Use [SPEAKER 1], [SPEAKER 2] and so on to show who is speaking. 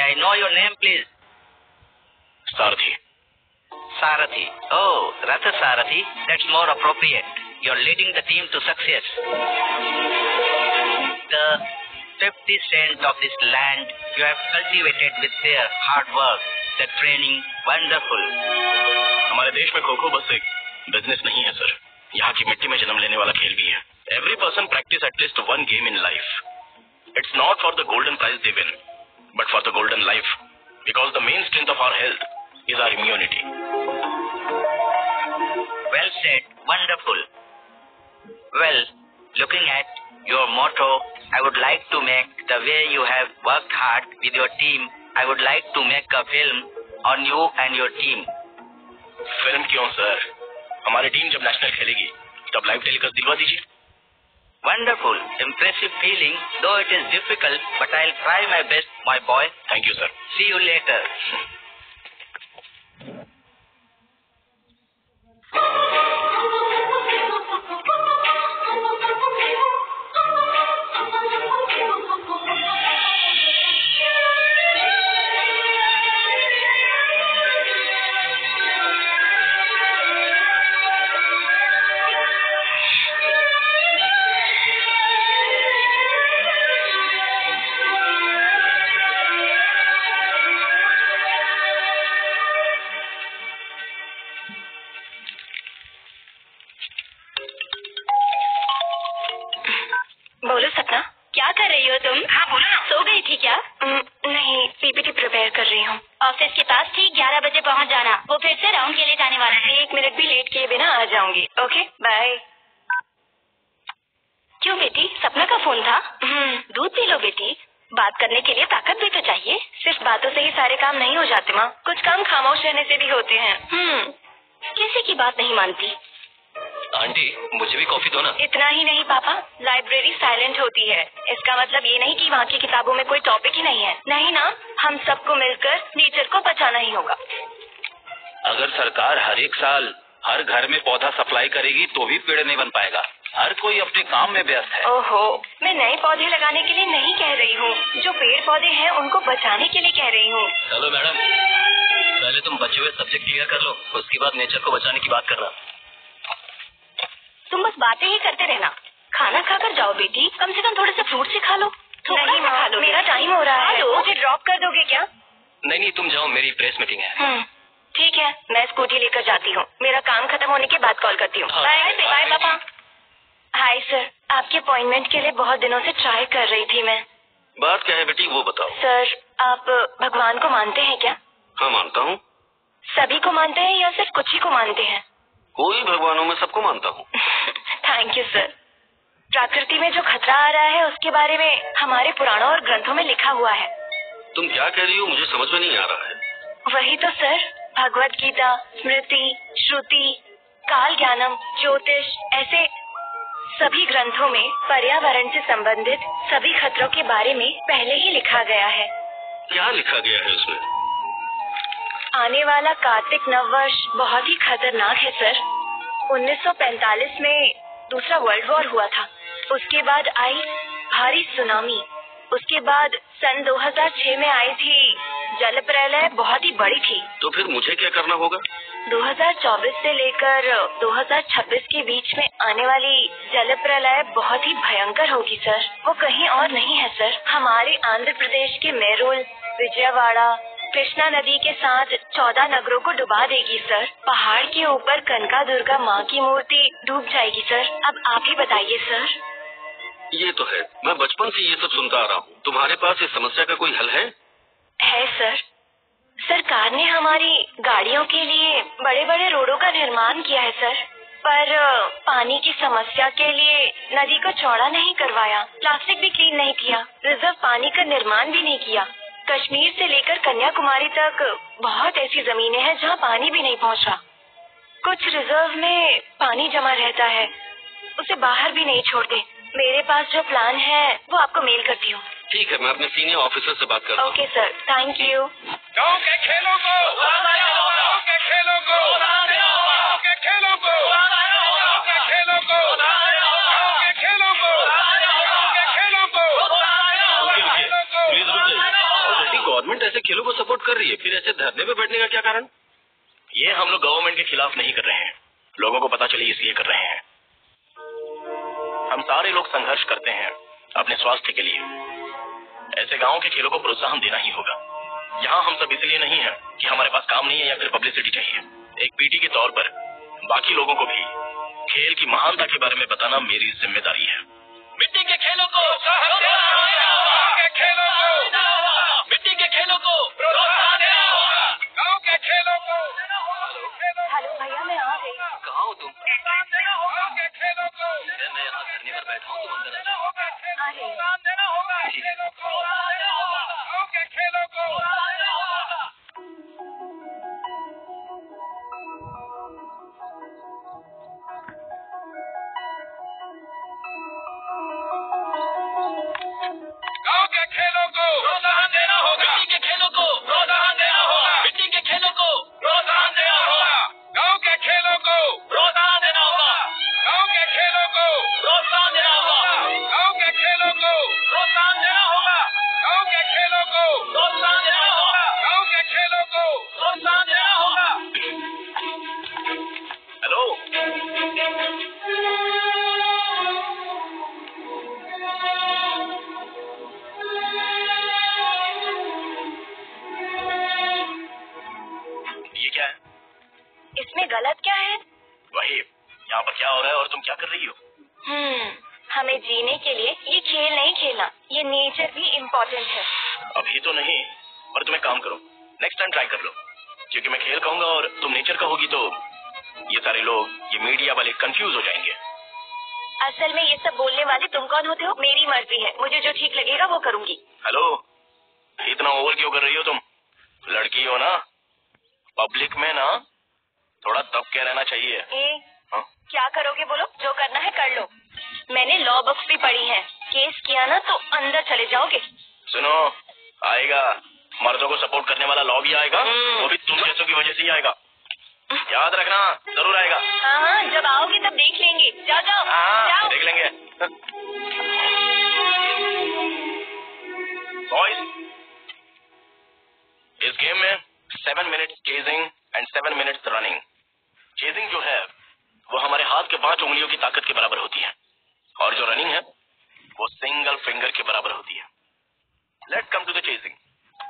[SPEAKER 1] I know your name, please?
[SPEAKER 2] Sarathi.
[SPEAKER 1] Sarathi. Oh, Ratha Sarathi. That's more appropriate. You're leading the team to success. The 50% of this land you have cultivated with their hard work, the training, wonderful.
[SPEAKER 2] हमारे देश में खो-खो बस एक business नहीं है sir, यहाँ की मिट्टी में जन्म लेने वाला खेल भी है. Every person practice at least one game in life. It's not for the golden prize they win, but for the golden life. Because the main strength of our health is our immunity.
[SPEAKER 1] Well said. Wonderful. Well, looking at your motto, I would like to make the way you have worked hard with your team, I would like to make a film on you and your team.
[SPEAKER 2] Film क्यों sir? हमारी team जब national खेलेगी तब live telecast दिलवा दीजिए.
[SPEAKER 1] Wonderful, impressive feeling, though it is difficult, but I'll try my best, my boy.
[SPEAKER 2] Thank you, sir.
[SPEAKER 1] See you later.
[SPEAKER 3] बोलो सपना, क्या कर रही हो तुम?
[SPEAKER 4] हाँ बोलो ना.
[SPEAKER 3] सो गई थी क्या? नहीं, पीपीटी प्रिपेयर कर रही हूँ. ऑफिस के पास ठीक 11 बजे पहुँच जाना. वो फिर से राउंड के लिए जाने वाला है. 1 मिनट भी लेट किए बिना आ जाऊंगी. Okay, bye. क्यों बेटी, सपना का फोन था? दूध पी लो बेटी. बात करने के लिए ताकत भी तो चाहिए. सिर्फ बातों से ही सारे काम नहीं हो जाते माँ. कुछ काम खामोश रहने से भी होते हैं. किसी की बात नहीं मानती.
[SPEAKER 2] आंटी, मुझे भी कॉफी दो ना.
[SPEAKER 3] इतना ही नहीं पापा, लाइब्रेरी साइलेंट होती है. इसका मतलब ये नहीं कि वहाँ की किताबों में कोई टॉपिक ही नहीं है. नहीं ना, हम सबको मिलकर नेचर को बचाना ही होगा.
[SPEAKER 2] अगर सरकार हर एक साल हर घर में पौधा सप्लाई करेगी तो भी पेड़ नहीं बन पाएगा. हर कोई अपने काम में व्यस्त है.
[SPEAKER 3] ओहो, मैं नए पौधे लगाने के लिए नहीं कह रही हूँ. जो पेड़ पौधे हैं उनको बचाने के लिए कह रही हूँ.
[SPEAKER 2] चलो मैडम, पहले तुम बचे हुए सब्जेक्ट क्लियर कर लो, उसके बाद नेचर को बचाने की बात करना.
[SPEAKER 3] तुम बस बातें ही करते रहना. खाना खाकर जाओ बेटी. कम से कम थोड़े से फ्रूट से खा लो. नहीं माँ, मेरा टाइम हो रहा है. मुझे ड्रॉप कर दोगे क्या?
[SPEAKER 2] नहीं, तुम जाओ, मेरी प्रेस मीटिंग है.
[SPEAKER 3] ठीक है, मैं स्कूटी लेकर जाती हूँ. मेरा काम खत्म होने के बाद कॉल करती हूँ. बाय पापा. हाय सर, आपके अपॉइंटमेंट के लिए बहुत दिनों से ट्राई कर रही थी मैं.
[SPEAKER 2] बात क्या है बेटी, वो बताओ.
[SPEAKER 3] सर, आप भगवान को मानते हैं क्या?
[SPEAKER 2] हाँ, मानता हूँ.
[SPEAKER 3] सभी को मानते हैं या सिर्फ कुछ ही को मानते हैं?
[SPEAKER 2] कोई भगवानों में सबको मानता हूँ.
[SPEAKER 3] Thank you sir. प्रकृति में जो खतरा आ रहा है उसके बारे में हमारे पुराणों और ग्रंथों में लिखा हुआ है.
[SPEAKER 2] तुम क्या कह रही हो, मुझे समझ में नहीं आ रहा है.
[SPEAKER 3] वही तो सर, भगवत गीता, स्मृति, श्रुति, काल ज्ञानम, ज्योतिष, ऐसे सभी ग्रंथों में पर्यावरण से संबंधित सभी खतरों के बारे में पहले ही लिखा गया है.
[SPEAKER 2] क्या लिखा गया है उसमें?
[SPEAKER 3] आने वाला कार्तिक नववर्ष बहुत ही खतरनाक है सर. 1945 में दूसरा वर्ल्ड वॉर हुआ था. उसके बाद आई भारी सुनामी. उसके बाद सन 2006 में आई थी जल प्रलय, बहुत ही बड़ी थी.
[SPEAKER 2] तो फिर मुझे क्या करना होगा?
[SPEAKER 3] 2024 से लेकर 2026 के बीच में आने वाली जल प्रलय बहुत ही भयंकर होगी सर. वो कहीं और नहीं है सर, हमारे आंध्र प्रदेश के मेरूल, विजयवाड़ा, कृष्णा नदी के साथ 14 नगरों को डुबा देगी सर. पहाड़ के ऊपर कनका दुर्गा माँ की मूर्ति डूब जाएगी सर. अब आप ही बताइए सर.
[SPEAKER 2] ये तो है, मैं बचपन से ये सब सुनता आ रहा हूँ. तुम्हारे पास इस समस्या का कोई हल है?
[SPEAKER 3] है सर. सरकार ने हमारी गाड़ियों के लिए बड़े बड़े रोडों का निर्माण किया है सर, पर पानी की समस्या के लिए नदी को चौड़ा नहीं करवाया, प्लास्टिक भी क्लीन नहीं किया, रिजर्व पानी का निर्माण भी नहीं किया. कश्मीर से लेकर कन्याकुमारी तक बहुत ऐसी जमीनें हैं जहाँ पानी भी नहीं पहुँच रहा. कुछ रिजर्व में पानी जमा रहता है, उसे बाहर भी नहीं छोड़ते. मेरे पास जो प्लान है वो आपको मेल करती हूँ.
[SPEAKER 2] ठीक है, मैं अपने सीनियर ऑफिसर से बात करता हूँ.
[SPEAKER 3] Okay sir, thank you.
[SPEAKER 4] गाँव के खेलों को, गाँव के खेलों को, गाँव के खेलों को, गाँव के खेलों को, गाँव के खेलों को, गाँव के खेलों को.
[SPEAKER 2] प्लीज रुक जाइए. गवर्नमेंट ऐसे खेलों को सपोर्ट कर रही है, फिर ऐसे धरने पे बैठने का क्या कारण? ये हम लोग गवर्नमेंट के खिलाफ नहीं कर रहे हैं, लोगों को पता चले इसलिए कर रहे हैं। हम सारे लोग संघर्ष करते हैं अपने स्वास्थ्य के लिए। ऐसे गांव के खेलों को प्रोत्साहन देना ही होगा। यहाँ हम सब इसलिए नहीं है कि हमारे पास काम नहीं है या फिर पब्लिसिटी चाहिए। एक पीटी के तौर पर बाकी लोगों को भी खेल की महानता के बारे में बताना मेरी जिम्मेदारी है।
[SPEAKER 4] मिट्टी के खेलों को प्रोत्साहन देना होगा। मिट्टी के खेलों को प्रोत्साहन देना होगा। गाँव के खेलों को।
[SPEAKER 3] हेलो भैया, मैं आ गई।
[SPEAKER 1] कहाँ हो तुम?
[SPEAKER 4] गाँव के खेलों को
[SPEAKER 1] मैं यहाँ धरने पर बैठा हूँ, तुम अंदर आ जाओ।
[SPEAKER 3] आ रही हूँ।
[SPEAKER 4] देना होगा। खेलों को गाँव के खेलों को। गाँव के खेलों को प्रोत्साहन देना होगा। मिट्टी के खेलों को प्रोत्साहन देना होगा। मिट्टी के खेलों को प्रोत्साहन देना होगा। गाँव के खेलों को प्रोत्साहन देना होगा। गाँव के खेलों को प्रोत्साहन देना होगा। गाँव के खेलों को प्रोत्साहन देना होगा। गाँव के खेलों को प्रोत्साहन देना होगा। गाँव के खेलों को प्रोत्साहन देना होगा।
[SPEAKER 2] हेलो, ये क्या है?
[SPEAKER 3] इसमें गलत क्या है?
[SPEAKER 2] वही, यहाँ पर क्या हो रहा है और तुम क्या कर रही हो?
[SPEAKER 3] हमें जीने के लिए ये खेल नहीं खेलना, ये नेचर भी इम्पोर्टेंट है।
[SPEAKER 2] अभी तो नहीं, पर तुम एक काम करो, नेक्स्ट टाइम ट्राई कर लो। क्योंकि मैं खेल कहूंगा और तुम नेचर कहोगी तो ये सारे लोग, ये मीडिया वाले कंफ्यूज हो जाएंगे।
[SPEAKER 3] असल में ये सब बोलने वाले तुम कौन होते हो? मेरी मर्जी है, मुझे जो ठीक लगेगा वो करूंगी।
[SPEAKER 2] हेलो, इतना ओवर क्यों कर रही हो तुम? लड़की हो ना, पब्लिक में ना थोड़ा दब के रहना चाहिए। हाँ?
[SPEAKER 3] क्या करोगे बोलो, जो करना है कर लो। मैंने लॉ बुक्स भी पढ़ी है, केस किया ना तो अंदर चले जाओगे।
[SPEAKER 2] सुनो, आएगा, मर्दों को सपोर्ट करने वाला लॉ भी आएगा, वो भी तुम जैसों की वजह से ही आएगा। याद रखना, जरूर आएगा।
[SPEAKER 3] हाँ, जब आओगे तब देख लेंगे। जाओ जाओ, जाओ।
[SPEAKER 2] देख लेंगे। बॉयज, इस गेम में 7 minutes chasing and 7 minutes running. Chasing जो है वो हमारे हाथ के 5 उंगलियों की ताकत के बराबर होती है, और जो रनिंग है वो सिंगल फिंगर के बराबर होती है। Let's come to the chasing.